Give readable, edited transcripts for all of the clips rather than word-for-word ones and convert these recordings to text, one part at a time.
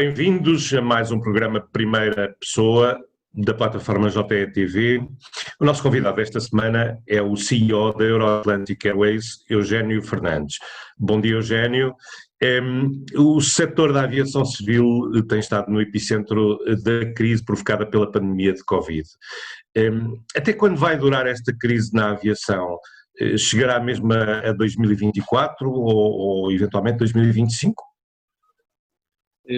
Bem-vindos a mais um programa Primeira Pessoa da plataforma JETV. O nosso convidado desta semana é o CEO da Euro-Atlantic Airways, Eugénio Fernandes. Bom dia, Eugénio. O setor da aviação civil tem estado no epicentro da crise provocada pela pandemia de Covid. Até quando vai durar esta crise na aviação? Chegará mesmo a 2024 ou eventualmente 2025?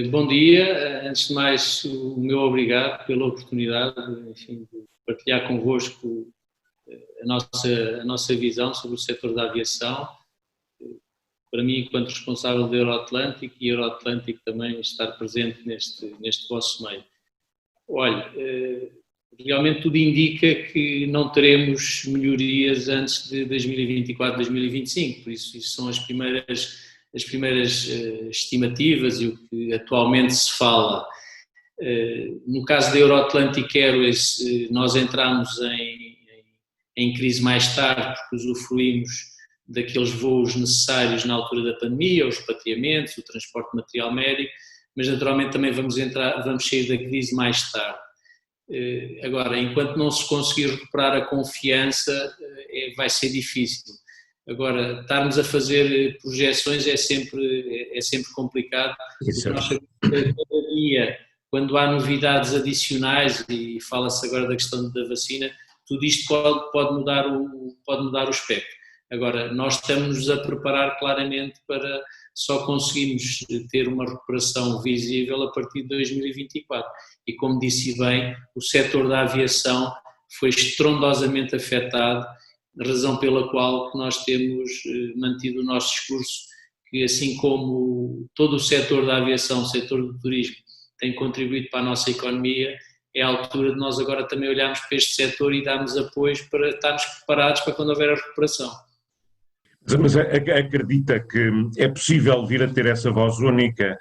Bom dia, antes de mais o meu obrigado pela oportunidade, enfim, de partilhar convosco a nossa visão sobre o setor da aviação. Para mim, enquanto responsável da Euro-Atlantic e Euro-Atlantic também estar presente neste vosso meio. Olha, realmente tudo indica que não teremos melhorias antes de 2024, 2025, por isso são as primeiras estimativas e o que atualmente se fala. No caso da Euro-Atlantic Airways, nós entramos em crise mais tarde porque usufruímos daqueles voos necessários na altura da pandemia, os repatriamentos, o transporte de material médico, mas naturalmente também vamos sair da crise mais tarde. Agora, enquanto não se conseguir recuperar a confiança, vai ser difícil. Agora, estarmos a fazer projeções é sempre complicado. Nós sabemos que cada dia, quando há novidades adicionais, e fala-se agora da questão da vacina, tudo isto pode mudar o espectro. Agora, nós estamos a preparar claramente para só conseguirmos ter uma recuperação visível a partir de 2024. E como disse bem, o setor da aviação foi estrondosamente afetado, razão pela qual nós temos mantido o nosso discurso que, assim como todo o setor da aviação, o setor do turismo, tem contribuído para a nossa economia, é a altura de nós agora também olharmos para este setor e darmos apoios para estarmos preparados para quando houver a recuperação. Mas acredita que é possível vir a ter essa voz única?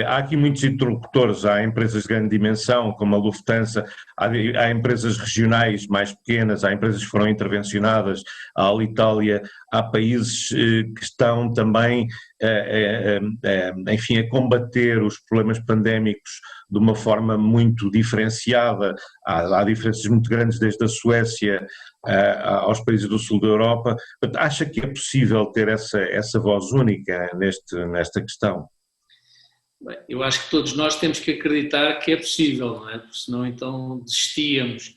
Há aqui muitos interlocutores, há empresas de grande dimensão, como a Lufthansa, há empresas regionais mais pequenas, há empresas que foram intervencionadas, há a Alitalia, há países que estão também, enfim, a combater os problemas pandémicos de uma forma muito diferenciada. Há diferenças muito grandes desde a Suécia aos países do sul da Europa. Acha que é possível ter essa voz única nesta questão? Bem, eu acho que todos nós temos que acreditar que é possível, não é? Porque senão então desistíamos.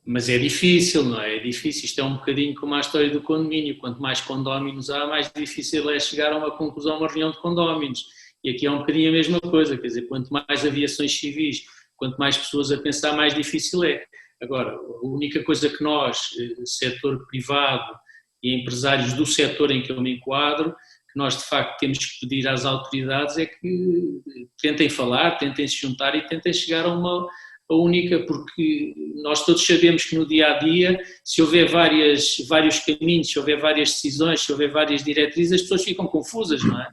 Mas é difícil, não é? É difícil, isto é um bocadinho como a história do condomínio. Quanto mais condóminos há, mais difícil é chegar a uma conclusão, a uma reunião de condóminos. E aqui é um bocadinho a mesma coisa, quer dizer, quanto mais aviações civis, quanto mais pessoas a pensar, mais difícil é. Agora, a única coisa que nós, setor privado e empresários do setor em que eu me enquadro, que nós de facto temos que pedir às autoridades é que tentem falar, tentem se juntar e tentem chegar a uma única, porque nós todos sabemos que no dia-a-dia, se houver vários caminhos, se houver várias decisões, se houver várias diretrizes, as pessoas ficam confusas, não é?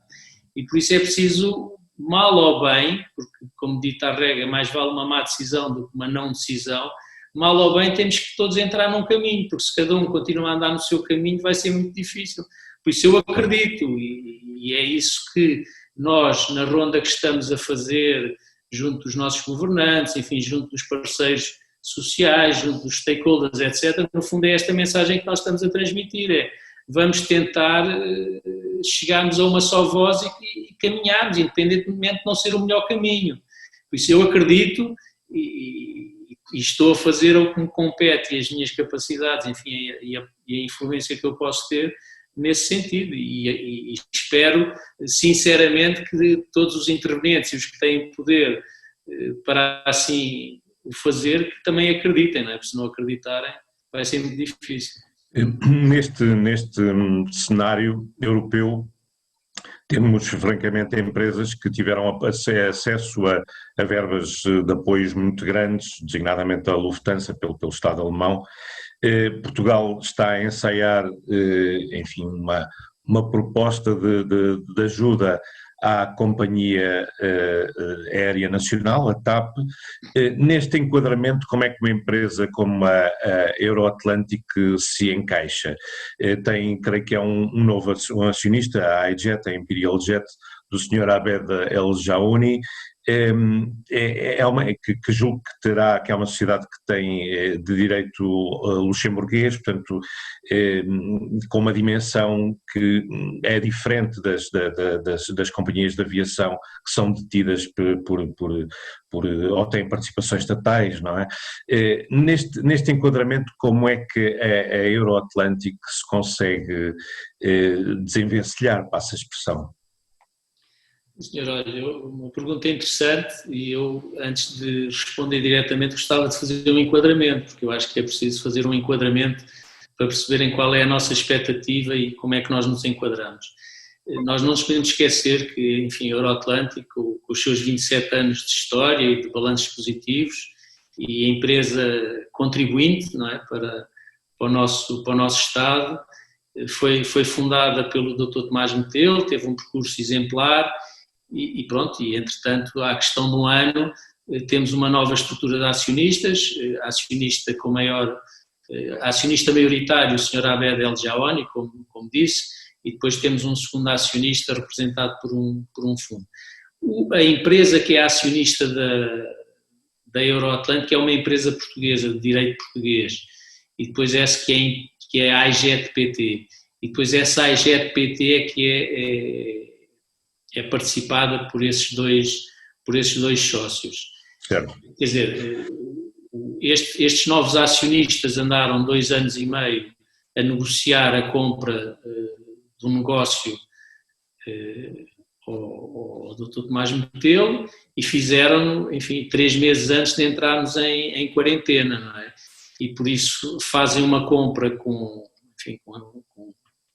E por isso é preciso, mal ou bem, porque como dita a regra, mais vale uma má decisão do que uma não decisão, mal ou bem temos que todos entrar num caminho, porque se cada um continuar a andar no seu caminho vai ser muito difícil. Por isso eu acredito, e é isso que nós, na ronda que estamos a fazer, junto dos nossos governantes, enfim, junto dos parceiros sociais, junto dos stakeholders, etc., no fundo é esta mensagem que nós estamos a transmitir, vamos tentar chegarmos a uma só voz e caminharmos, independentemente de não ser o melhor caminho. Por isso eu acredito e estou a fazer o que me compete e as minhas capacidades, enfim, e a influência que eu posso ter nesse sentido e espero sinceramente que todos os intervenientes e os que têm poder para assim o fazer, que também acreditem, não é? Porque se não acreditarem vai ser muito difícil. Neste cenário europeu temos francamente empresas que tiveram acesso a verbas de apoios muito grandes, designadamente a Lufthansa pelo Estado alemão. Portugal está a ensaiar, enfim, uma proposta de ajuda à Companhia Aérea Nacional, a TAP. Neste enquadramento, como é que uma empresa como a Euro-Atlantic se encaixa? Tem, creio que é um novo acionista, a iJet, a Imperial Jet, do Sr. Abed El Jaouni. que julgo que é uma sociedade que tem de direito luxemburguês, portanto, com uma dimensão que é diferente das companhias de aviação que são detidas ou têm participações estatais, não é? Neste enquadramento, como é que a Euroatlantic se consegue desenvencilhar, passa a expressão? Senhor, olha, uma pergunta interessante e eu, antes de responder diretamente, gostava de fazer um enquadramento, porque eu acho que é preciso fazer um enquadramento para perceberem qual é a nossa expectativa e como é que nós nos enquadramos. Nós não nos podemos esquecer que, enfim, a Euroatlântico, com os seus 27 anos de história e de balanços positivos e a empresa contribuinte, não é, para o nosso Estado, foi fundada pelo Dr. Tomás Metelo, teve um percurso exemplar. E pronto, e entretanto, à questão de um ano, temos uma nova estrutura de acionistas, acionista maioritário, o Sr. Abed El Jaoni, como disse, e depois temos um segundo acionista representado por um fundo. A empresa que é acionista da Euroatlântica é uma empresa portuguesa, de direito português, e depois essa que é a AIGET-PT, e depois essa AIGET-PT é que é participada por esses dois sócios. Certo. Quer dizer, estes novos acionistas andaram 2 anos e meio a negociar a compra do negócio ao Dr. Tomás Metelo e fizeram, enfim, 3 meses antes de entrarmos em quarentena, não é? E por isso fazem uma compra com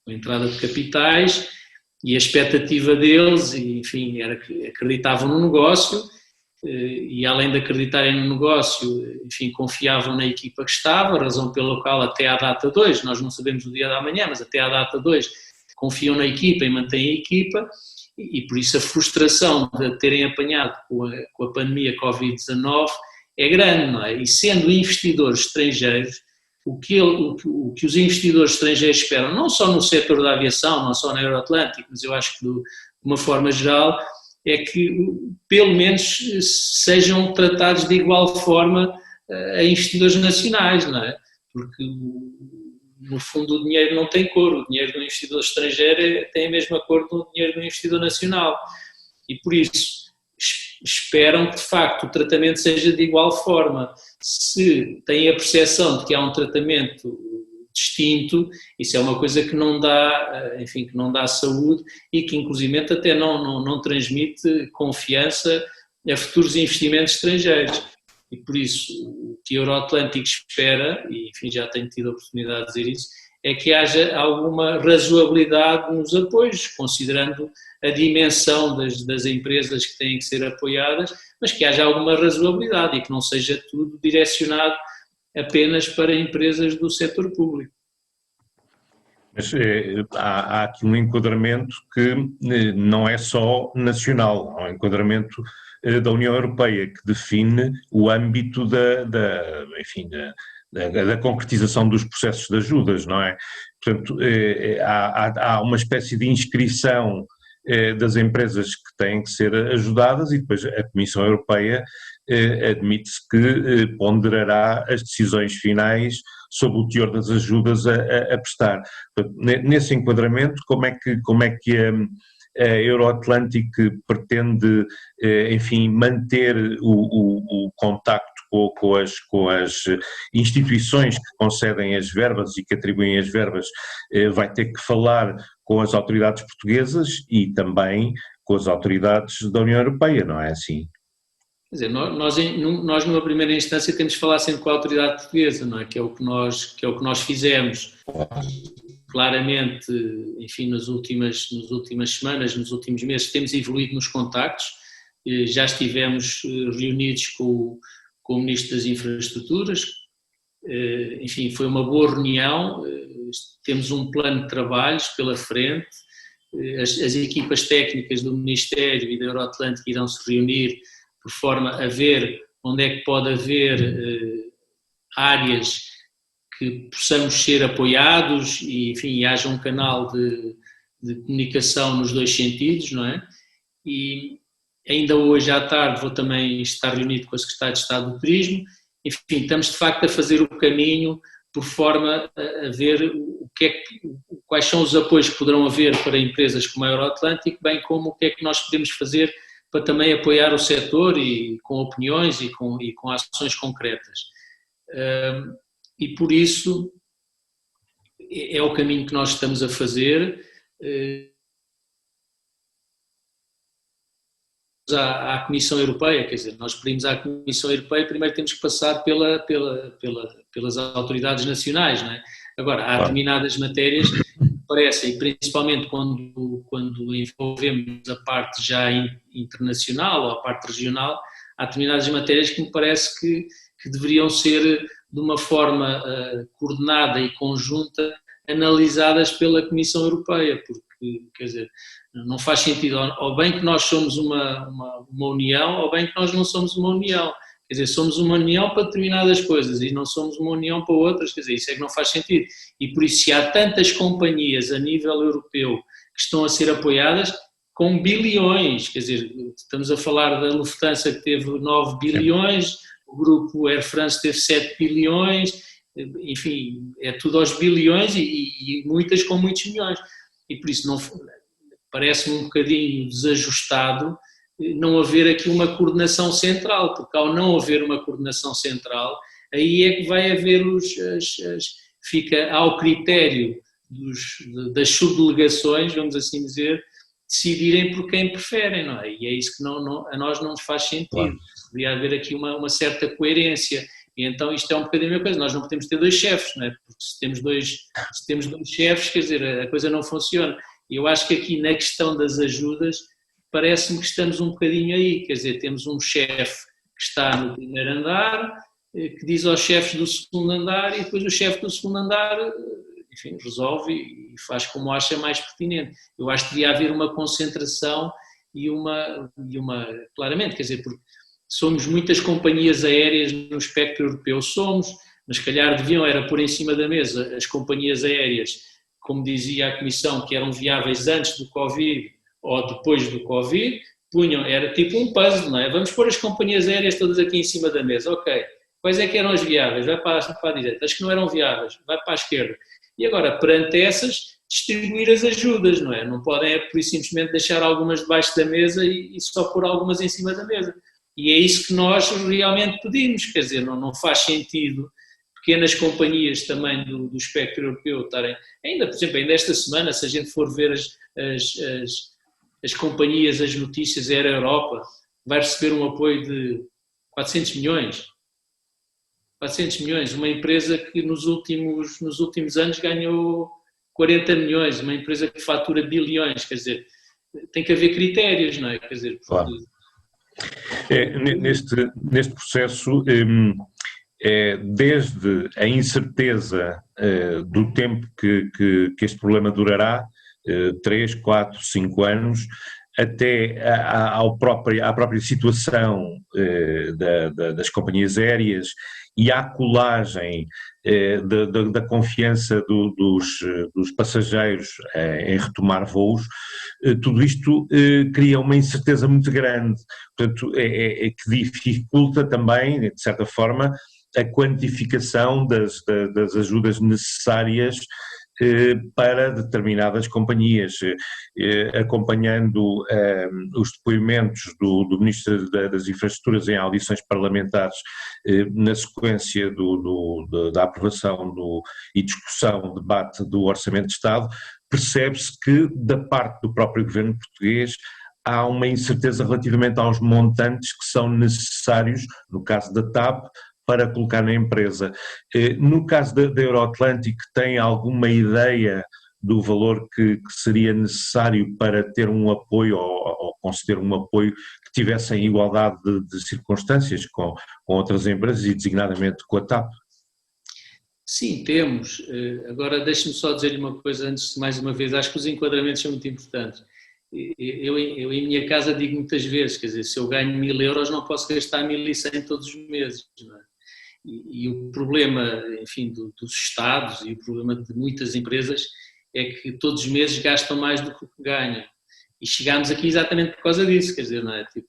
a entrada de capitais. E a expectativa deles, enfim, era que acreditavam no negócio e além de acreditarem no negócio, enfim, confiavam na equipa que estava, razão pela qual até à data 2, nós não sabemos o dia da manhã, mas até à data 2 confiam na equipa e mantêm a equipa e por isso a frustração de terem apanhado com a pandemia Covid-19 é grande, não é? E sendo investidores estrangeiros, o que os investidores estrangeiros esperam, não só no setor da aviação, não só na Euroatlântico, mas eu acho que de uma forma geral, é que pelo menos sejam tratados de igual forma a investidores nacionais, não é? Porque no fundo o dinheiro não tem cor, o dinheiro do investidor estrangeiro tem a mesma cor do dinheiro do investidor nacional e por isso esperam que de facto o tratamento seja de igual forma. Se têm a percepção de que há um tratamento distinto, isso é uma coisa que não dá, enfim, que não dá saúde e que inclusivamente até não transmite confiança a futuros investimentos estrangeiros. E por isso o que a Euroatlântico espera, e enfim já tenho tido a oportunidade de dizer isso, é que haja alguma razoabilidade nos apoios, considerando a dimensão das empresas que têm que ser apoiadas, mas que haja alguma razoabilidade e que não seja tudo direcionado apenas para empresas do setor público. Mas há aqui um enquadramento que não é só nacional, há um enquadramento da União Europeia que define o âmbito da concretização dos processos de ajudas, não é? Portanto, há uma espécie de inscrição das empresas que têm que ser ajudadas e depois a Comissão Europeia admite-se que ponderará as decisões finais sobre o teor das ajudas a prestar. Portanto, nesse enquadramento, como é que a Euroatlantic pretende, enfim, manter o contacto com as instituições que concedem as verbas e que atribuem as verbas, vai ter que falar com as autoridades portuguesas e também com as autoridades da União Europeia, não é assim? Quer dizer, nós numa primeira instância temos que falar sempre com a autoridade portuguesa, não é? Que é o que nós fizemos. Claramente, enfim, nas últimas semanas, nos últimos meses, temos evoluído nos contactos, já estivemos reunidos com o Ministro das Infraestruturas, enfim, foi uma boa reunião, temos um plano de trabalhos pela frente, as equipas técnicas do Ministério e da Euroatlântica irão se reunir por forma a ver onde é que pode haver áreas que possamos ser apoiados e, enfim, haja um canal de comunicação nos dois sentidos, não é? E Ainda hoje à tarde vou também estar reunido com a Secretária de Estado do Turismo. Enfim, estamos de facto a fazer o caminho por forma a ver quais são os apoios que poderão haver para empresas como a Euroatlântico, bem como o que é que nós podemos fazer para também apoiar o setor e com opiniões e com ações concretas. E por isso é o caminho que nós estamos a fazer. À Comissão Europeia, quer dizer, nós pedimos à Comissão Europeia, primeiro temos que passar pelas autoridades nacionais, não é? Agora, há determinadas matérias que parecem, principalmente quando envolvemos a parte já internacional ou a parte regional, há determinadas matérias que me parece que deveriam ser de uma forma coordenada e conjunta analisadas pela Comissão Europeia, porque, quer dizer, não faz sentido, ou bem que nós somos uma união, ou bem que nós não somos uma união. Quer dizer, somos uma união para determinadas coisas e não somos uma união para outras, quer dizer, isso é que não faz sentido. E por isso, se há tantas companhias a nível europeu que estão a ser apoiadas com bilhões, quer dizer, estamos a falar da Lufthansa que teve 9 bilhões, o grupo Air France teve 7 bilhões, enfim, é tudo aos bilhões e muitas com muitos milhões. E por isso não parece-me um bocadinho desajustado não haver aqui uma coordenação central, porque ao não haver uma coordenação central, aí é que vai haver fica ao critério das subdelegações, vamos assim dizer, decidirem por quem preferem, não é? E é isso que a nós não nos faz sentido. Claro. Devia haver aqui uma certa coerência. E então isto é um bocadinho a mesma coisa, nós não podemos ter dois chefes, não é? Porque se temos dois chefes, quer dizer, a coisa não funciona. E eu acho que aqui na questão das ajudas, parece-me que estamos um bocadinho aí, quer dizer, temos um chefe que está no primeiro andar, que diz aos chefes do segundo andar e depois o chefe do segundo andar, enfim, resolve e faz como acha mais pertinente. Eu acho que devia haver uma concentração e uma claramente, quer dizer, porque somos muitas companhias aéreas no espectro europeu, mas se calhar deviam era pôr em cima da mesa as companhias aéreas, como dizia a Comissão, que eram viáveis antes do Covid ou depois do Covid, era tipo um puzzle, não é? Vamos pôr as companhias aéreas todas aqui em cima da mesa, ok. Quais é que eram as viáveis? Vai para a direita. As que não eram viáveis, vai para a esquerda. E agora, perante essas, distribuir as ajudas, não é? Não podem, por isso, simplesmente deixar algumas debaixo da mesa e só pôr algumas em cima da mesa. E é isso que nós realmente pedimos, quer dizer, não faz sentido pequenas companhias também do espectro europeu estarem, por exemplo, ainda esta semana, se a gente for ver as companhias, as notícias, a Air Europa vai receber um apoio de 400 milhões. 400 milhões, uma empresa que nos últimos anos ganhou 40 milhões, uma empresa que fatura bilhões, quer dizer, tem que haver critérios, não é? Quer dizer, claro. Neste processo, desde a incerteza do tempo que este problema durará, 3, 4, 5 anos, até à própria situação das companhias aéreas e à colagem da confiança dos passageiros em retomar voos, tudo isto cria uma incerteza muito grande, portanto, que dificulta também, de certa forma, a quantificação das ajudas necessárias para determinadas companhias, acompanhando os depoimentos do Ministro das Infraestruturas em audições parlamentares na sequência da aprovação e discussão, debate do Orçamento de Estado, percebe-se que da parte do próprio governo português há uma incerteza relativamente aos montantes que são necessários, no caso da TAP, para colocar na empresa. No caso da Euroatlântico, tem alguma ideia do valor que seria necessário para ter um apoio ou conceder um apoio que tivesse em igualdade de circunstâncias com outras empresas e designadamente com a TAP? Sim, temos. Agora deixe-me só dizer-lhe uma coisa antes, mais uma vez, acho que os enquadramentos são muito importantes. Eu em minha casa digo muitas vezes, quer dizer, se eu ganho 1.000 euros não posso gastar 1.100 todos os meses, não é? E o problema, enfim, dos Estados e o problema de muitas empresas é que todos os meses gastam mais do que ganham. E chegámos aqui exatamente por causa disso, quer dizer, não é? Tipo,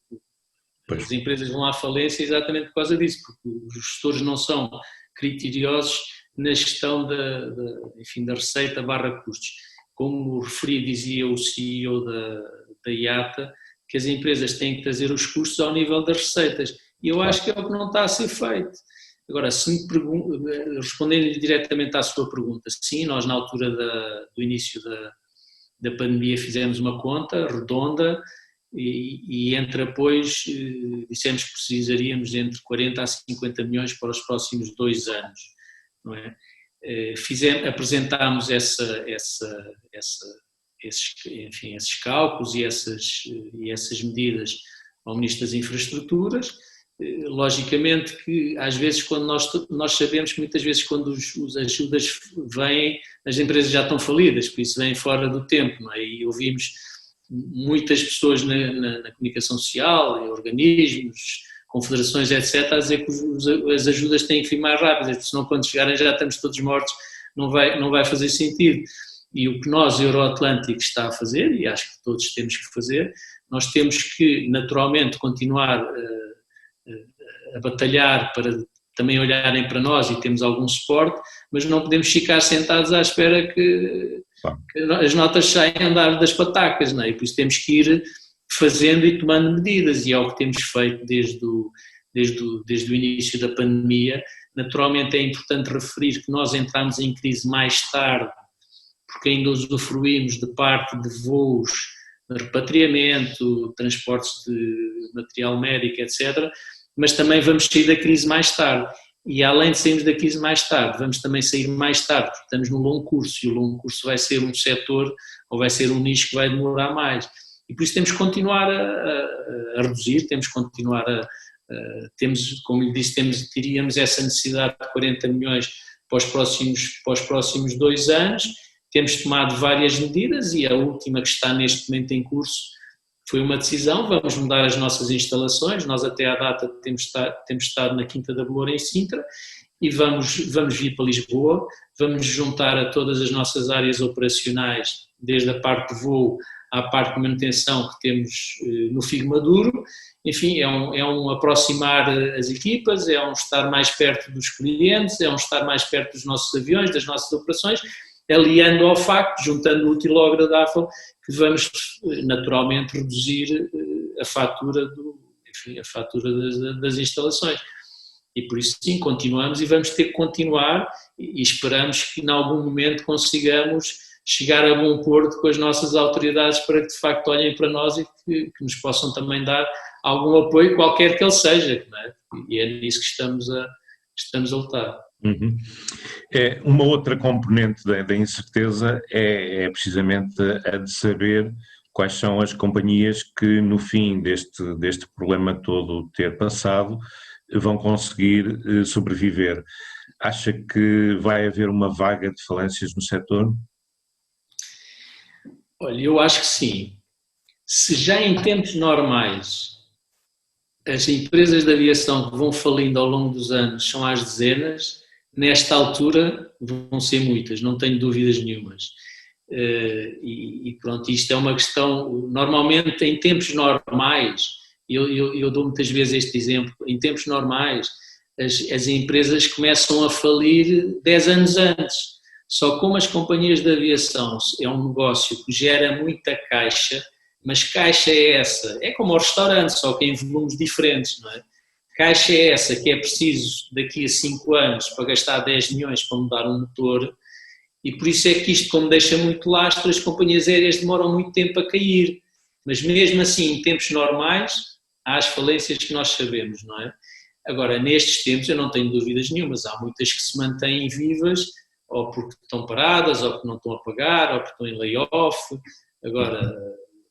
Pois. as empresas vão à falência exatamente por causa disso, porque os gestores não são criteriosos na gestão enfim, da receita barra custos. Como referi, dizia o CEO da IATA, que as empresas têm que trazer os custos ao nível das receitas. E eu acho que é o que não está a ser feito. Agora, respondendo diretamente à sua pergunta, sim, nós na altura do início da pandemia fizemos uma conta redonda e entre apoios dissemos que precisaríamos entre 40 a 50 milhões para os próximos 2 anos, não é? Apresentámos esses cálculos e essas medidas ao Ministro das Infraestruturas. Logicamente que às vezes quando nós sabemos que muitas vezes quando as ajudas vêm, as empresas já estão falidas, por isso vêm fora do tempo, não é? E ouvimos muitas pessoas na comunicação social, em organismos, confederações, etc., a dizer que as ajudas têm que vir mais rápidas, senão quando chegarem já estamos todos mortos, não vai fazer sentido. E o que nós, Euroatlântico, está a fazer, e acho que todos temos que fazer, nós temos que naturalmente continuar a batalhar para também olharem para nós e temos algum suporte, mas não podemos ficar sentados à espera que as notas saiam a andar das patacas, não é? E por isso temos que ir fazendo e tomando medidas, e é o que temos feito desde o início da pandemia. Naturalmente é importante referir que nós entramos em crise mais tarde, porque ainda usufruímos de parte de voos de repatriamento, transportes de material médico, etc., mas também vamos sair da crise mais tarde. E além de sairmos da crise mais tarde, vamos também sair mais tarde, porque estamos num longo curso, e o longo curso vai ser um setor, ou vai ser um nicho que vai demorar mais. E por isso temos que continuar a reduzir, temos que continuar como lhe disse, teríamos essa necessidade de 40 milhões para os próximos 2 anos, temos tomado várias medidas e a última que está neste momento em curso foi uma decisão, vamos mudar as nossas instalações, nós até à data temos estado na Quinta da Beloura em Sintra e vamos vir para Lisboa, vamos juntar a todas as nossas áreas operacionais, desde a parte de voo à parte de manutenção que temos no Figo Maduro. Enfim, é um aproximar as equipas, é um estar mais perto dos clientes, é um estar mais perto dos nossos aviões, das nossas operações, aliando ao facto, juntando o útil ao agradável, que vamos naturalmente reduzir a fatura das instalações. E por isso sim, continuamos e vamos ter que continuar e esperamos que em algum momento consigamos chegar a bom porto com as nossas autoridades para que de facto olhem para nós e que nos possam também dar algum apoio, qualquer que ele seja, não é? E é nisso que estamos a lutar. Uhum. Uma outra componente da incerteza é precisamente a de saber quais são as companhias que no fim deste problema todo ter passado vão conseguir sobreviver. Acha que vai haver uma vaga de falências no setor? Olha, eu acho que sim. Se já em tempos normais as empresas de aviação que vão falindo ao longo dos anos são às dezenas, nesta altura vão ser muitas, não tenho dúvidas nenhumas. E pronto, isto é uma questão, normalmente em tempos normais, eu dou muitas vezes este exemplo, em tempos normais as empresas começam a falir 10 anos antes, só como as companhias de aviação é um negócio que gera muita caixa, mas caixa é essa, é como o restaurante, só que em volumes diferentes, não é? Caixa é essa que é preciso daqui a 5 anos para gastar 10 milhões para mudar um motor, e por isso é que isto, como deixa muito lastro, as companhias aéreas demoram muito tempo a cair, mas mesmo assim, em tempos normais, há as falências que nós sabemos, não é? Agora, nestes tempos, eu não tenho dúvidas nenhumas, há muitas que se mantêm vivas, ou porque estão paradas, ou porque não estão a pagar, ou porque estão em layoff. Agora,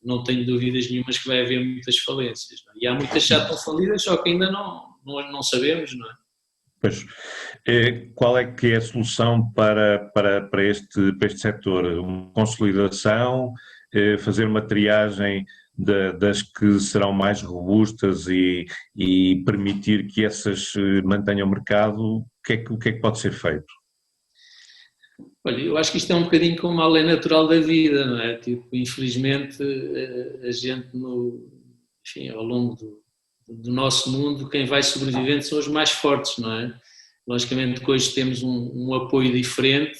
não tenho dúvidas nenhumas que vai haver muitas falências, não é? E há muitas que já estão falidas, só que ainda não sabemos, não é? Pois. Qual é que é a solução para este setor? Uma consolidação, fazer uma triagem das que serão mais robustas e permitir que essas mantenham o mercado? O que é que pode ser feito? Olha, eu acho que isto é um bocadinho como a lei natural da vida, não é? Tipo, infelizmente, a gente, enfim, ao longo do nosso mundo, quem vai sobrevivendo são os mais fortes, não é? Logicamente que hoje temos um apoio diferente,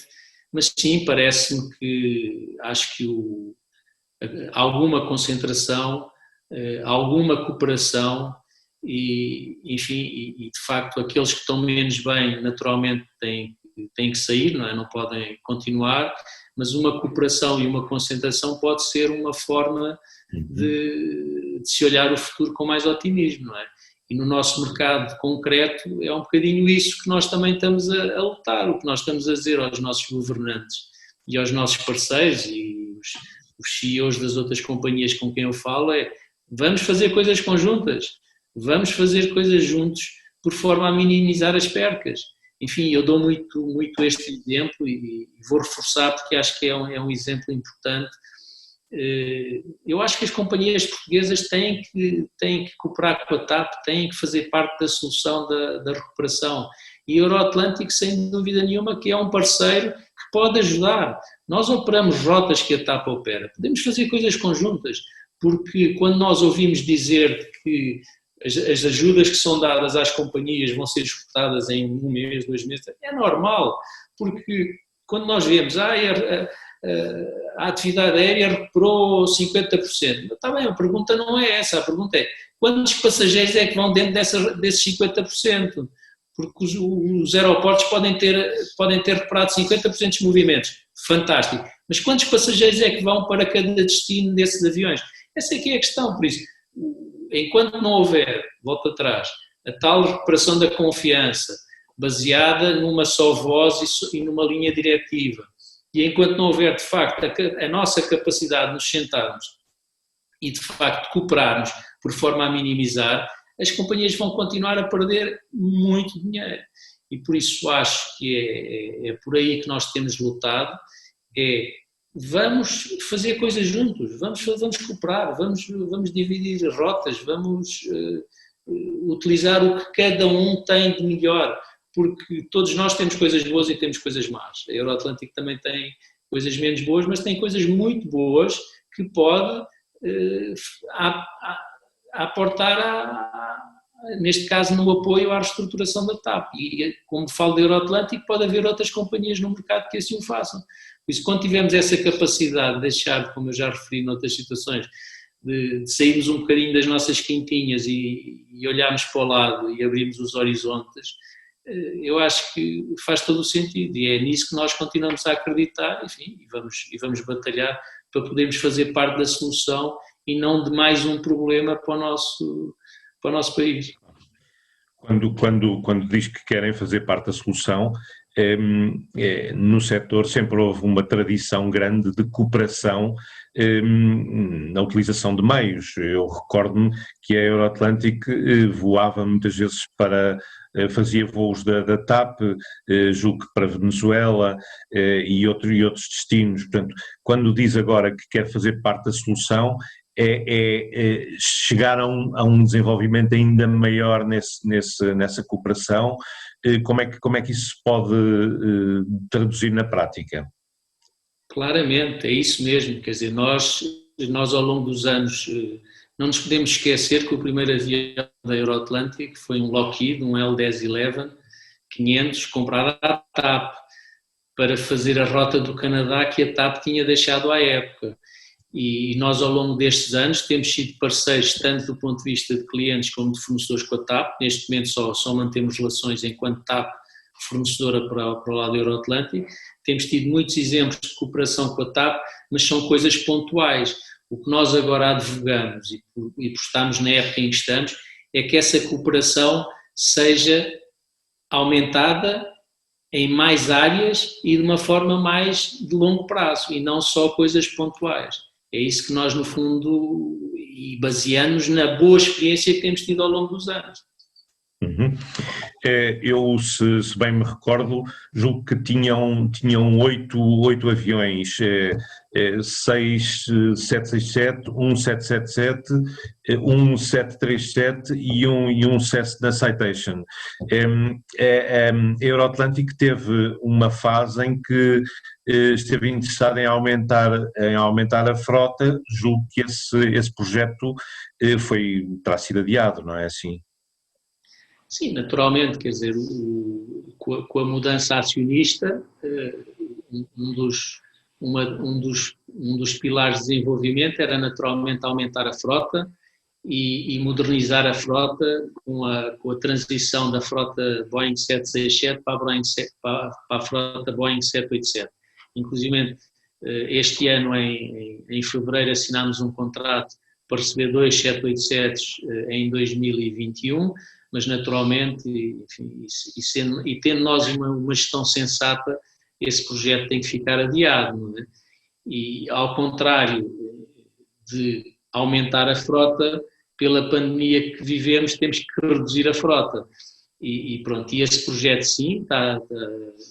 mas sim, parece-me que acho que alguma concentração, alguma cooperação e, enfim, e de facto aqueles que estão menos bem naturalmente têm que sair, não é? Não podem continuar, mas uma cooperação e uma concentração pode ser uma forma de se olhar o futuro com mais otimismo, não é? E no nosso mercado concreto é um bocadinho isso que nós também estamos a lutar, o que nós estamos a dizer aos nossos governantes e aos nossos parceiros e os CEOs das outras companhias com quem eu falo é: vamos fazer coisas conjuntas, vamos fazer coisas juntos por forma a minimizar as percas. Enfim, eu dou muito este exemplo e vou reforçar porque acho que é um exemplo importante. Eu acho que as companhias portuguesas têm que cooperar com a TAP, têm que fazer parte da solução da recuperação. E a Euroatlântico, sem dúvida nenhuma, que é um parceiro que pode ajudar. Nós operamos rotas que a TAP opera, podemos fazer coisas conjuntas, porque quando nós ouvimos dizer que as ajudas que são dadas às companhias vão ser esgotadas em 1 mês, 2 meses, é normal, porque quando nós vemos, a atividade aérea recuperou 50%. Está bem, a pergunta não é essa, a pergunta é: quantos passageiros é que vão dentro desses 50%? Porque os aeroportos podem ter recuperado 50% dos movimentos, fantástico, mas quantos passageiros é que vão para cada destino desses aviões? Essa é que é a questão, por isso, enquanto não houver, volta atrás, a tal recuperação da confiança, baseada numa só voz e numa linha diretiva, e enquanto não houver, de facto, a nossa capacidade de nos sentarmos e, de facto, cooperarmos por forma a minimizar, as companhias vão continuar a perder muito dinheiro. E por isso acho que é por aí que nós temos lutado, vamos fazer coisas juntos, vamos cooperar, vamos dividir rotas, vamos utilizar o que cada um tem de melhor, porque todos nós temos coisas boas e temos coisas más. A Euroatlântico também tem coisas menos boas, mas tem coisas muito boas que pode aportar, neste caso, no apoio à reestruturação da TAP. E, como falo da Euroatlântico, pode haver outras companhias no mercado que assim o façam. Por isso, quando tivermos essa capacidade de deixar, como eu já referi noutras situações, de sairmos um bocadinho das nossas quintinhas e olharmos para o lado e abrirmos os horizontes, eu acho que faz todo o sentido e é nisso que nós continuamos a acreditar, enfim, e vamos batalhar para podermos fazer parte da solução e não de mais um problema para o nosso país. Quando diz que querem fazer parte da solução, no setor sempre houve uma tradição grande de cooperação na utilização de meios. Eu recordo-me que a Euroatlântico voava muitas vezes fazia voos da TAP, julgo que para Venezuela e outros destinos. Portanto, quando diz agora que quer fazer parte da solução, chegar a um desenvolvimento ainda maior nessa cooperação. Como é que isso se pode traduzir na prática? Claramente, é isso mesmo, quer dizer, nós ao longo dos anos não nos podemos esquecer que o primeiro avião da Euroatlântico foi um Lockheed, um L1011-500, comprado à TAP para fazer a rota do Canadá que a TAP tinha deixado à época. E nós, ao longo destes anos, temos sido parceiros tanto do ponto de vista de clientes como de fornecedores com a TAP. Neste momento só mantemos relações enquanto TAP fornecedora para o lado da Euroatlântico. Temos tido muitos exemplos de cooperação com a TAP, mas são coisas pontuais. O que nós agora advogamos e por estarmos na época em que estamos é que essa cooperação seja aumentada em mais áreas e de uma forma mais de longo prazo e não só coisas pontuais. É isso que nós, no fundo, e baseamos na boa experiência que temos tido ao longo dos anos. Uhum. Eu, se bem me recordo, julgo que tinham oito aviões, seis 767, um 777, um 737 e um Cessna Citation. A Euroatlantic teve uma fase em que esteve interessada em aumentar a frota. Julgo que esse projeto terá sido adiado, não é assim? Sim, naturalmente, quer dizer, com a mudança acionista, um dos, um dos pilares de desenvolvimento era naturalmente aumentar a frota e modernizar a frota com a transição da frota Boeing 767 para a frota Boeing 787. Inclusive, este ano, em fevereiro, assinámos um contrato para receber dois 787 em 2021, mas naturalmente, enfim, e tendo nós uma gestão sensata, esse projeto tem que ficar adiado, não é? E ao contrário de aumentar a frota, pela pandemia que vivemos, temos que reduzir a frota. E pronto, e esse projeto sim,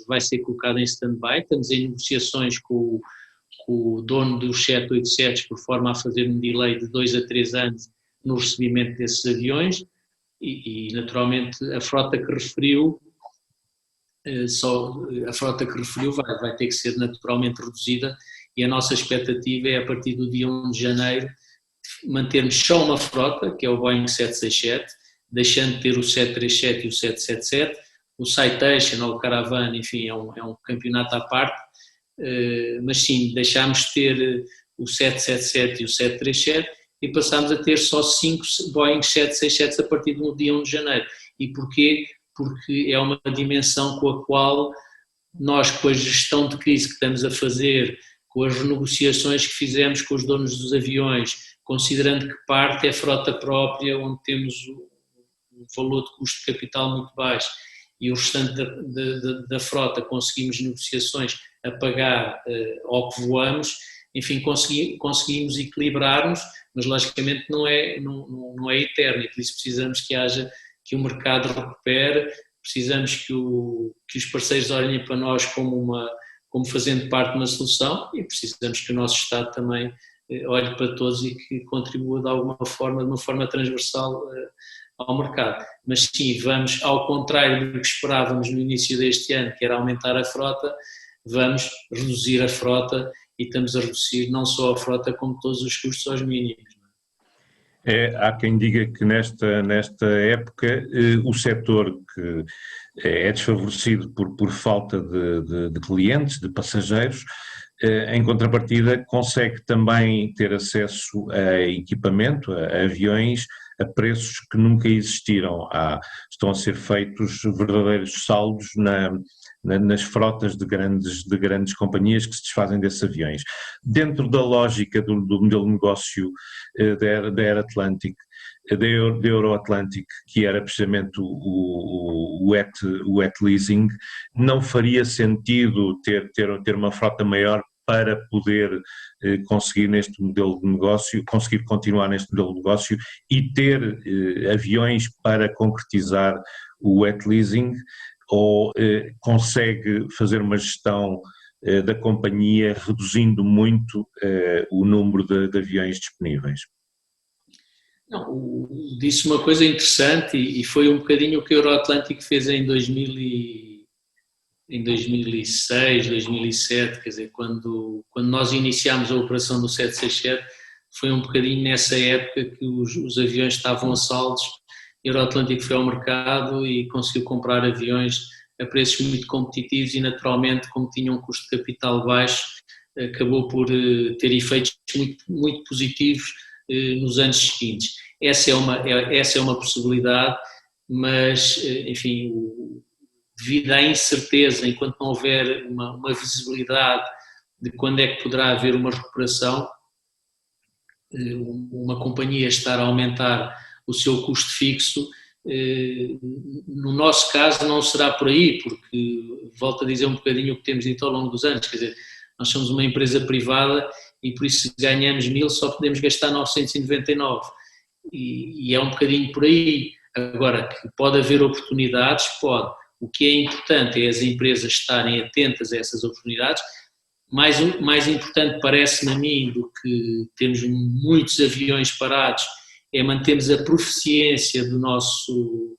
vai ser colocado em stand-by, estamos em negociações com o dono dos 787 por forma a fazer um delay de 2 a 3 anos no recebimento desses aviões e naturalmente a frota que referiu vai ter que ser naturalmente reduzida e a nossa expectativa é a partir do dia 1 de janeiro mantermos só uma frota, que é o Boeing 767, deixando de ter o 737 e o 777, o Citation ou o Caravan, enfim, é um campeonato à parte, mas sim, deixámos de ter o 777 e o 737 e passámos a ter só 5 Boeing 767 a partir do dia 1 de janeiro. E porquê? Porque é uma dimensão com a qual nós, com a gestão de crise que estamos a fazer, com as renegociações que fizemos com os donos dos aviões, considerando que parte é frota própria, onde temos um valor de custo de capital muito baixo, e o restante da frota conseguimos negociações a pagar ao que voamos, enfim, conseguimos equilibrar-nos, mas logicamente não é eterno, e por isso precisamos que o mercado recupere, precisamos que os parceiros olhem para nós como fazendo parte de uma solução e precisamos que o nosso Estado também olhe para todos e que contribua de alguma forma, de uma forma transversal ao mercado. Mas sim, vamos, ao contrário do que esperávamos no início deste ano, que era aumentar a frota, vamos reduzir a frota e estamos a reduzir não só a frota como todos os custos aos mínimos. Há quem diga que nesta época o setor que é desfavorecido por falta de clientes, de passageiros, em contrapartida consegue também ter acesso a equipamento, a aviões, a preços que nunca existiram. Estão a ser feitos verdadeiros saldos nas frotas de grandes companhias que se desfazem desses aviões. Dentro da lógica do modelo de negócio da Air Atlantic, da Euroatlantic, que era precisamente o wet leasing, não faria sentido ter uma frota maior para poder conseguir neste modelo de negócio, conseguir continuar neste modelo de negócio e ter aviões para concretizar o wet leasing, ou consegue fazer uma gestão da companhia reduzindo muito o número de aviões disponíveis? Não, disse uma coisa interessante e foi um bocadinho o que a Euroatlantic fez em 2006, 2007, quer dizer, quando nós iniciámos a operação do 767, foi um bocadinho nessa época que os aviões estavam a saldos. A Euroatlantic foi ao mercado e conseguiu comprar aviões a preços muito competitivos e naturalmente, como tinha um custo de capital baixo, acabou por ter efeitos muito, muito positivos nos anos seguintes. Essa é uma possibilidade, mas, enfim, devido à incerteza, enquanto não houver uma visibilidade de quando é que poderá haver uma recuperação, uma companhia estar a aumentar o seu custo fixo, no nosso caso não será por aí, porque volto a dizer um bocadinho o que temos dito ao longo dos anos, quer dizer, nós somos uma empresa privada e por isso se ganhamos 1000 só podemos gastar 999 e é um bocadinho por aí. Agora, que pode haver oportunidades, pode. O que é importante é as empresas estarem atentas a essas oportunidades. Mais importante parece-me a mim do que termos muitos aviões parados é mantermos a proficiência do nosso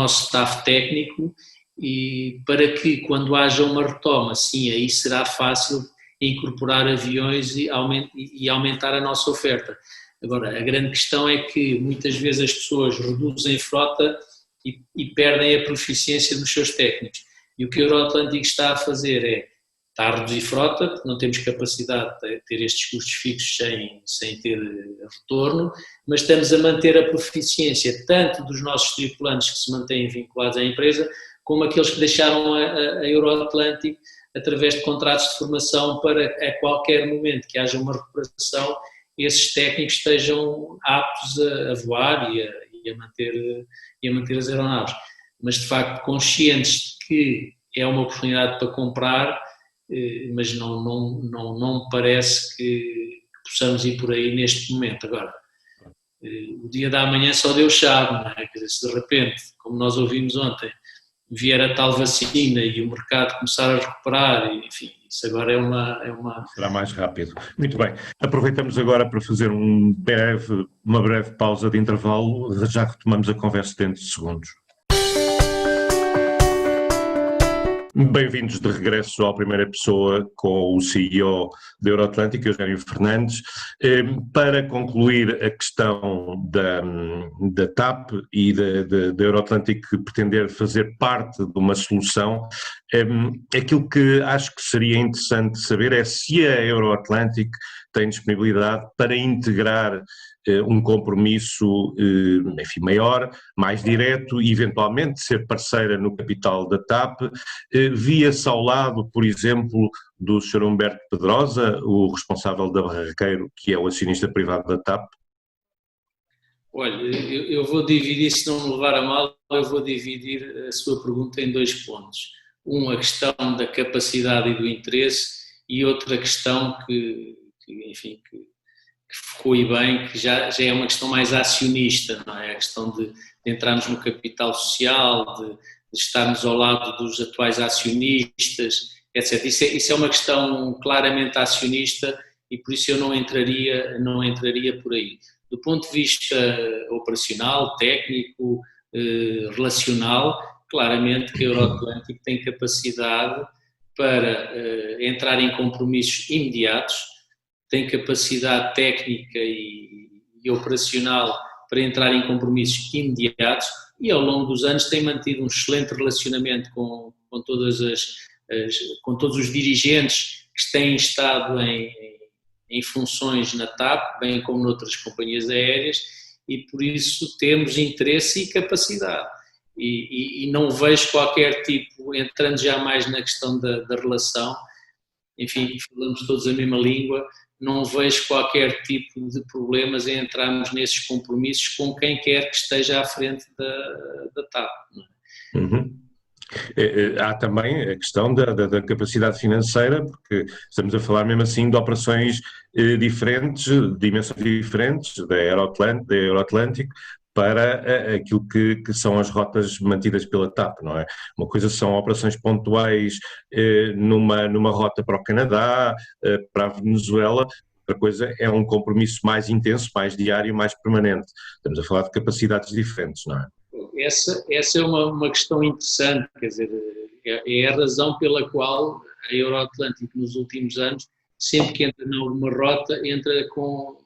staff técnico, e para que quando haja uma retoma, sim, aí será fácil incorporar aviões e aumentar a nossa oferta. Agora, a grande questão é que muitas vezes as pessoas reduzem frota e perdem a proficiência dos seus técnicos. E o que a Euroatlântico está a fazer está a reduzir frota, porque não temos capacidade de ter estes custos fixos sem ter retorno, mas estamos a manter a proficiência tanto dos nossos tripulantes que se mantêm vinculados à empresa, como aqueles que deixaram a Euroatlântico através de contratos de formação para a qualquer momento que haja uma recuperação, esses técnicos estejam aptos a voar e a manter as aeronaves. Mas de facto conscientes de que é uma oportunidade para comprar, mas não me parece que possamos ir por aí neste momento. Agora, o dia da manhã só Deus sabe, não é? Quer dizer, se de repente, como nós ouvimos ontem, vier a tal vacina e o mercado começar a recuperar, enfim, isso agora é uma... Será mais rápido. Muito bem. Aproveitamos agora para fazer uma breve pausa de intervalo, já retomamos a conversa dentro de segundos. Bem-vindos de regresso à primeira pessoa com o CEO da Euroatlântico, Eugénio Fernandes. Para concluir a questão da TAP e da Euroatlântico pretender fazer parte de uma solução, aquilo que acho que seria interessante saber é se a Euroatlântico tem disponibilidade para integrar um compromisso, enfim, maior, mais direto e eventualmente ser parceira no capital da TAP, via-se ao lado, por exemplo, do Sr. Humberto Pedrosa, o responsável da Barraqueiro, que é o acionista privado da TAP? Olha, eu vou dividir, se não me levar a mal, eu vou dividir a sua pergunta em dois pontos. A questão da capacidade e do interesse, e outra questão que ficou aí bem, que já é uma questão mais acionista, não é? A questão de entrarmos no capital social, de estarmos ao lado dos atuais acionistas, etc. Isso é uma questão claramente acionista e por isso eu não entraria por aí. Do ponto de vista operacional, técnico, relacional, claramente que a Euroatlântico tem capacidade para entrar em compromissos imediatos, tem capacidade técnica e operacional para entrar em compromissos imediatos e ao longo dos anos tem mantido um excelente relacionamento com todos os dirigentes que têm estado em funções na TAP, bem como noutras companhias aéreas, e por isso temos interesse e capacidade. E não vejo qualquer tipo, entrando já mais na questão da relação, enfim, falamos todos a mesma língua, não vejo qualquer tipo de problemas em entrarmos nesses compromissos com quem quer que esteja à frente da TAP. Não é? Uhum. Há também a questão da capacidade financeira, porque estamos a falar mesmo assim de operações diferentes, de dimensões diferentes, da Euroatlântico, para aquilo que são as rotas mantidas pela TAP, não é? Uma coisa são operações pontuais numa rota para o Canadá, para a Venezuela, outra coisa é um compromisso mais intenso, mais diário, mais permanente. Estamos a falar de capacidades diferentes, não é? Essa é uma questão interessante, quer dizer, é a razão pela qual a Euroatlântico nos últimos anos, sempre que entra em alguma rota, entra com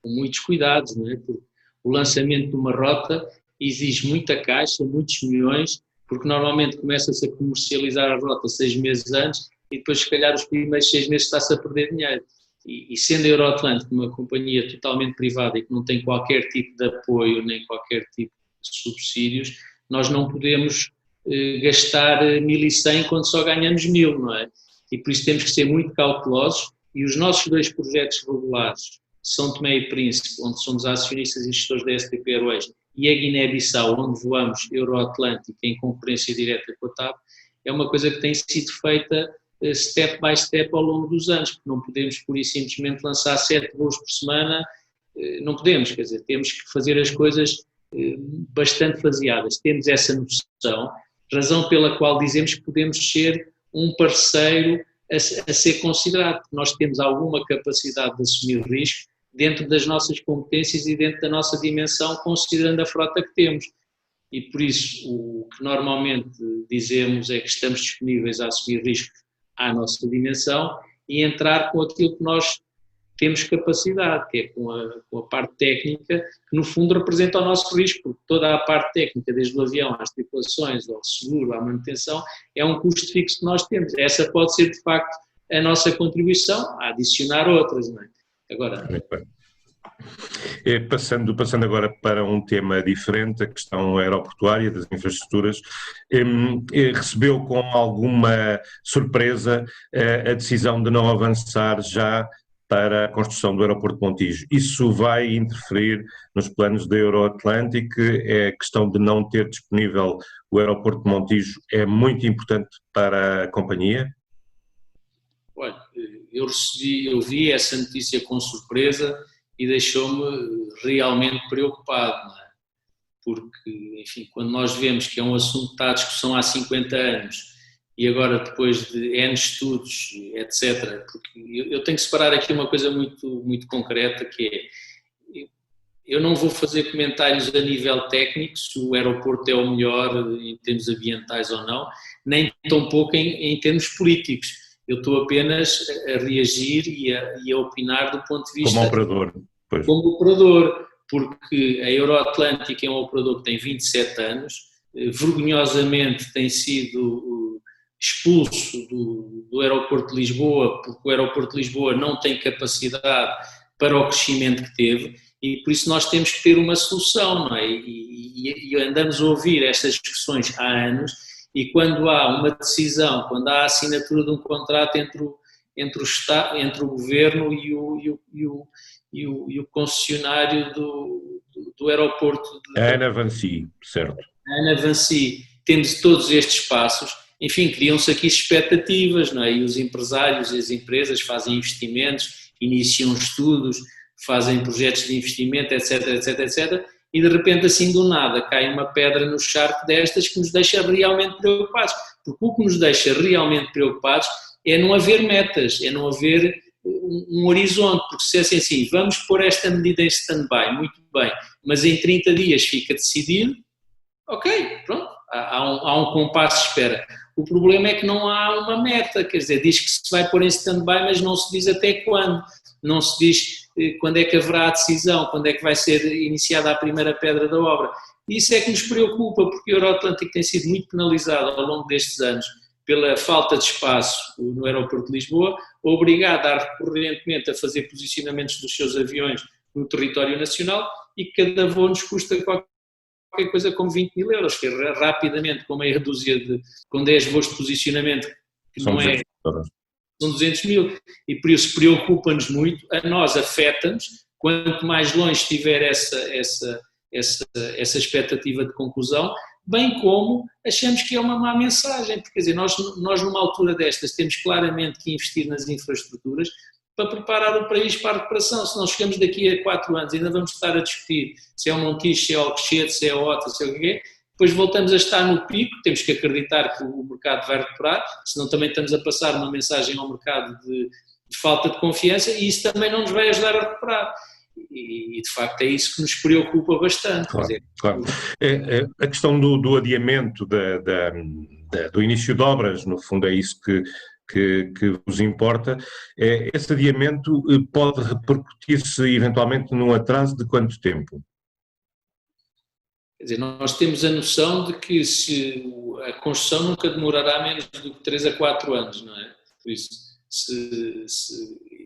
muitos cuidados, não é? Porque o lançamento de uma rota exige muita caixa, muitos milhões, porque normalmente começa-se a comercializar a rota 6 meses antes e depois se calhar os primeiros 6 meses está-se a perder dinheiro. E sendo a Euroatlântico uma companhia totalmente privada e que não tem qualquer tipo de apoio nem qualquer tipo subsídios, nós não podemos gastar 1.100 quando só ganhamos 1.000, não é? E por isso temos que ser muito cautelosos e os nossos dois projetos regulares, São Tomé e Príncipe, onde somos acionistas e gestores da STP Airways, e a Guiné-Bissau, onde voamos Euroatlântico em concorrência direta com a TAP, é uma coisa que tem sido feita step by step ao longo dos anos, porque não podemos pura e simplesmente lançar 7 voos por semana, não podemos, quer dizer, temos que fazer as coisas bastante faseadas. Temos essa noção, razão pela qual dizemos que podemos ser um parceiro a ser considerado. Nós temos alguma capacidade de assumir risco dentro das nossas competências e dentro da nossa dimensão, considerando a frota que temos. E por isso, o que normalmente dizemos é que estamos disponíveis a assumir riscos à nossa dimensão e entrar com aquilo que nós temos capacidade, que é com a parte técnica, que no fundo representa o nosso risco, porque toda a parte técnica, desde o avião às tripulações, ao seguro, à manutenção, é um custo fixo que nós temos. Essa pode ser, de facto, a nossa contribuição, a adicionar outras, não é? Agora... Passando agora para um tema diferente, a questão aeroportuária das infraestruturas, recebeu com alguma surpresa a decisão de não avançar já para a construção do aeroporto de Montijo. Isso vai interferir nos planos da Euroatlantic? É a questão de não ter disponível o aeroporto de Montijo é muito importante para a companhia? Olha, eu vi essa notícia com surpresa e deixou-me realmente preocupado, não é? Porque, enfim, quando nós vemos que é um assunto que está à discussão há 50 anos e agora depois de N estudos, etc., porque eu tenho que separar aqui uma coisa muito, muito concreta, que é, eu não vou fazer comentários a nível técnico se o aeroporto é o melhor em termos ambientais ou não, nem tampouco em termos políticos. Eu estou apenas a reagir e a opinar do ponto de vista... Como operador. Pois. Como operador, porque a Euroatlantic é um operador que tem 27 anos, vergonhosamente tem sido expulso do aeroporto de Lisboa, porque o aeroporto de Lisboa não tem capacidade para o crescimento que teve, e por isso nós temos que ter uma solução, não é? E andamos a ouvir estas discussões há anos, e quando há uma decisão, quando há a assinatura de um contrato entre o governo e o concessionário do aeroporto de Ana Vancy, certo. Ana Vancy, temos todos estes passos, enfim, criam-se aqui expectativas, não é? E os empresários e as empresas fazem investimentos, iniciam estudos, fazem projetos de investimento, etc, etc, etc, e de repente assim do nada cai uma pedra no charco destas que nos deixa realmente preocupados, porque o que nos deixa realmente preocupados é não haver metas, é não haver um horizonte, porque se é assim, vamos pôr esta medida em stand-by, muito bem, mas em 30 dias fica decidido, ok, pronto, há um compasso de espera. O problema é que não há uma meta, quer dizer, diz que se vai pôr em stand-by, mas não se diz até quando, não se diz quando é que haverá a decisão, quando é que vai ser iniciada a primeira pedra da obra. E isso é que nos preocupa, porque a Euroatlantic tem sido muito penalizada ao longo destes anos pela falta de espaço no aeroporto de Lisboa, obrigada recorrentemente a fazer posicionamentos dos seus aviões no território nacional e cada voo nos custa qualquer coisa como 20 mil euros, que é rapidamente, com meia dúzia com 10 voos de posicionamento, que não é... São 200 mil, e por isso preocupa-nos muito, a nós afeta-nos, quanto mais longe estiver essa expectativa de conclusão, bem como achamos que é uma má mensagem, porque quer dizer, nós numa altura destas temos claramente que investir nas infraestruturas para preparar o país para a recuperação. Se nós chegamos daqui a 4 anos ainda vamos estar a discutir se é o Montijo, se é o Alcochete, se é o Ota, se é o que é, depois voltamos a estar no pico, temos que acreditar que o mercado vai recuperar, senão também estamos a passar uma mensagem ao mercado de falta de confiança e isso também não nos vai ajudar a recuperar. E de facto é isso que nos preocupa bastante. Claro, claro. A questão do adiamento do início de obras, no fundo é isso que vos importa. Esse adiamento pode repercutir-se eventualmente num atraso de quanto tempo? Quer dizer, nós temos a noção de que a construção nunca demorará menos do que 3 a 4 anos, não é? Por isso,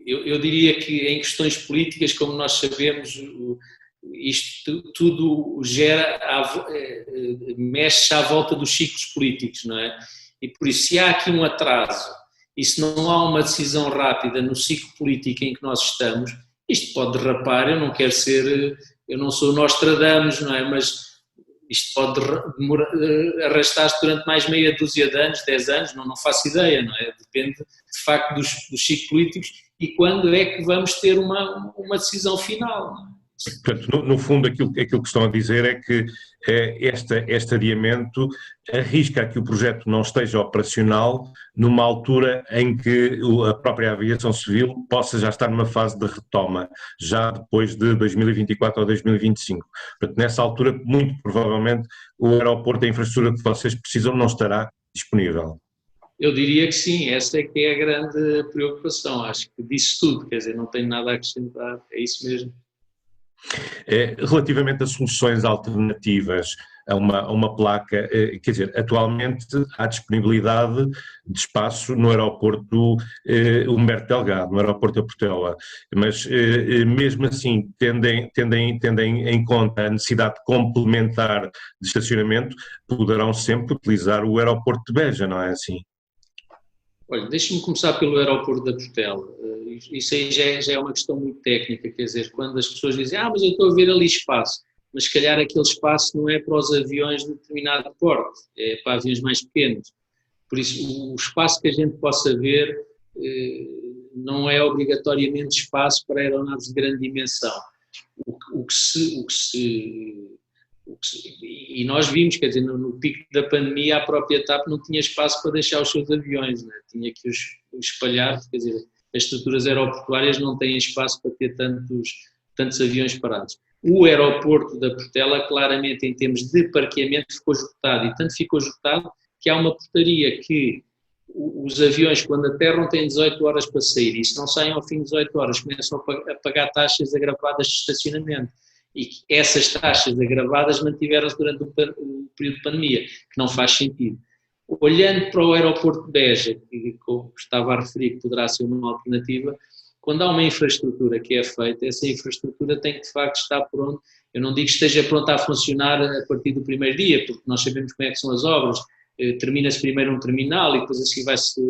eu diria que em questões políticas, como nós sabemos, isto tudo mexe à volta dos ciclos políticos, não é? E por isso, se há aqui um atraso e se não há uma decisão rápida no ciclo político em que nós estamos, isto pode derrapar. Eu não sou Nostradamus, não é? Mas isto pode arrastar-se durante mais meia dúzia de anos, 10 anos, não faço ideia, não é? Depende de facto dos ciclos políticos e quando é que vamos ter uma decisão final, não é? Portanto, no fundo, aquilo que estão a dizer é que este adiamento arrisca a que o projeto não esteja operacional numa altura em que a própria aviação civil possa já estar numa fase de retoma, já depois de 2024 ou 2025. Portanto, nessa altura, muito provavelmente, o aeroporto, a infraestrutura que vocês precisam não estará disponível. Eu diria que sim, essa é que é a grande preocupação. Acho que disse tudo, quer dizer, não tenho nada a acrescentar, é isso mesmo. Relativamente a soluções alternativas a uma placa, quer dizer, atualmente há disponibilidade de espaço no aeroporto Humberto Delgado, no aeroporto da Portela, mas mesmo assim, tendem em conta a necessidade complementar de estacionamento, poderão sempre utilizar o aeroporto de Beja, não é assim? Olha, deixa-me começar pelo aeroporto da Portela. Isso aí já é uma questão muito técnica, quer dizer, quando as pessoas dizem, mas eu estou a ver ali espaço, mas se calhar aquele espaço não é para os aviões de determinado porte, é para aviões mais pequenos. Por isso, o espaço que a gente possa ver não é obrigatoriamente espaço para aeronaves de grande dimensão. E nós vimos, quer dizer, no pico da pandemia, a própria TAP não tinha espaço para deixar os seus aviões, né? Tinha que os espalhar, quer dizer, as estruturas aeroportuárias não têm espaço para ter tantos aviões parados. O aeroporto da Portela, claramente, em termos de parqueamento, ficou esgotado, e tanto ficou esgotado que há uma portaria que os aviões, quando aterram, têm 18 horas para sair, e se não saem ao fim de 18 horas, começam a pagar taxas agravadas de estacionamento. E essas taxas agravadas mantiveram-se durante o período de pandemia, que não faz sentido. Olhando para o aeroporto de Beja, que eu estava a referir que poderá ser uma alternativa, quando há uma infraestrutura que é feita, essa infraestrutura tem que de facto estar pronta. Eu não digo que esteja pronta a funcionar a partir do primeiro dia, porque nós sabemos como é que são as obras, termina-se primeiro um terminal e depois assim vai-se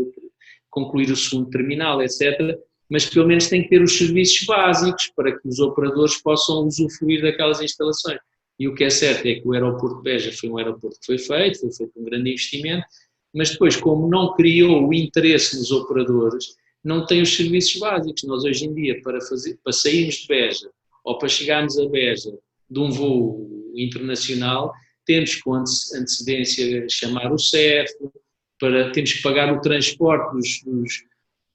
concluir o segundo terminal, etc., mas pelo menos tem que ter os serviços básicos para que os operadores possam usufruir daquelas instalações. E o que é certo é que o aeroporto de Beja foi um aeroporto que foi feito um grande investimento, mas depois, como não criou o interesse nos operadores, não tem os serviços básicos. Nós hoje em dia, para sairmos de Beja ou para chegarmos a Beja de um voo internacional, temos com antecedência chamar o CEF, temos que pagar o transporte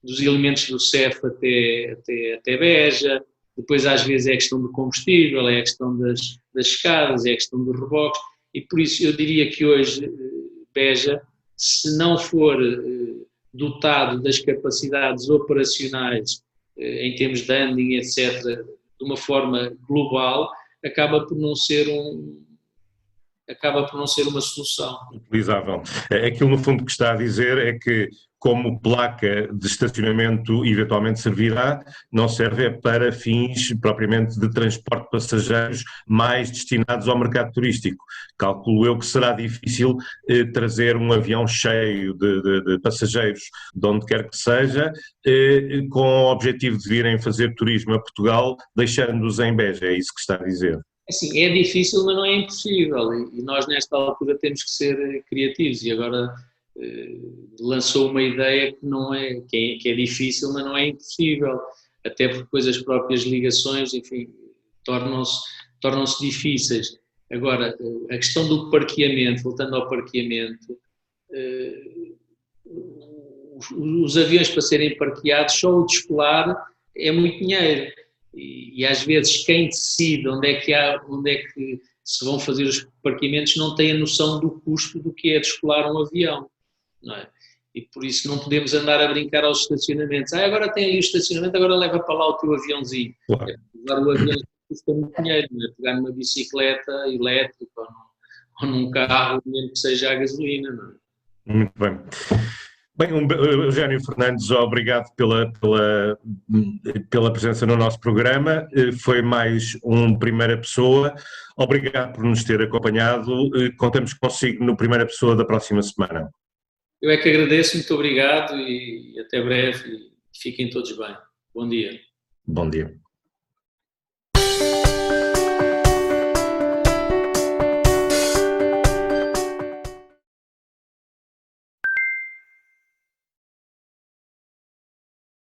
dos elementos do CEF até Beja, depois às vezes é a questão do combustível, é a questão das escadas, é a questão dos reboques, e por isso eu diria que hoje Beja, se não for dotado das capacidades operacionais em termos de handling, etc., de uma forma global, acaba por não ser uma solução. Utilizável. Aquilo, no fundo, que está a dizer é que, como placa de estacionamento eventualmente servirá, não serve para fins propriamente de transporte de passageiros mais destinados ao mercado turístico. Calculo eu que será difícil trazer um avião cheio de passageiros de onde quer que seja, com o objetivo de virem fazer turismo a Portugal, deixando-os em Beja, é isso que está a dizer. Assim, é difícil, mas não é impossível, e nós nesta altura temos que ser criativos, e agora lançou uma ideia que é difícil, mas não é impossível, até porque depois as próprias ligações, enfim, tornam-se difíceis. Agora, a questão do parqueamento, voltando ao parqueamento, os aviões para serem parqueados, só o descolar é muito dinheiro. E às vezes quem decide onde é que se vão fazer os parqueamentos não tem a noção do custo do que é descolar um avião, não é? E por isso não podemos andar a brincar aos estacionamentos. Agora tem ali o estacionamento, agora leva para lá o teu aviãozinho. Claro. Levar o avião custa muito dinheiro, não é? Pegar numa bicicleta elétrica ou num carro, mesmo que seja a gasolina, não é? Muito bem. Bem, Eugénio Fernandes, obrigado pela presença no nosso programa. Foi mais um Primeira Pessoa. Obrigado por nos ter acompanhado. Contamos consigo no Primeira Pessoa da próxima semana. Eu é que agradeço, muito obrigado e até breve. E fiquem todos bem. Bom dia. Bom dia.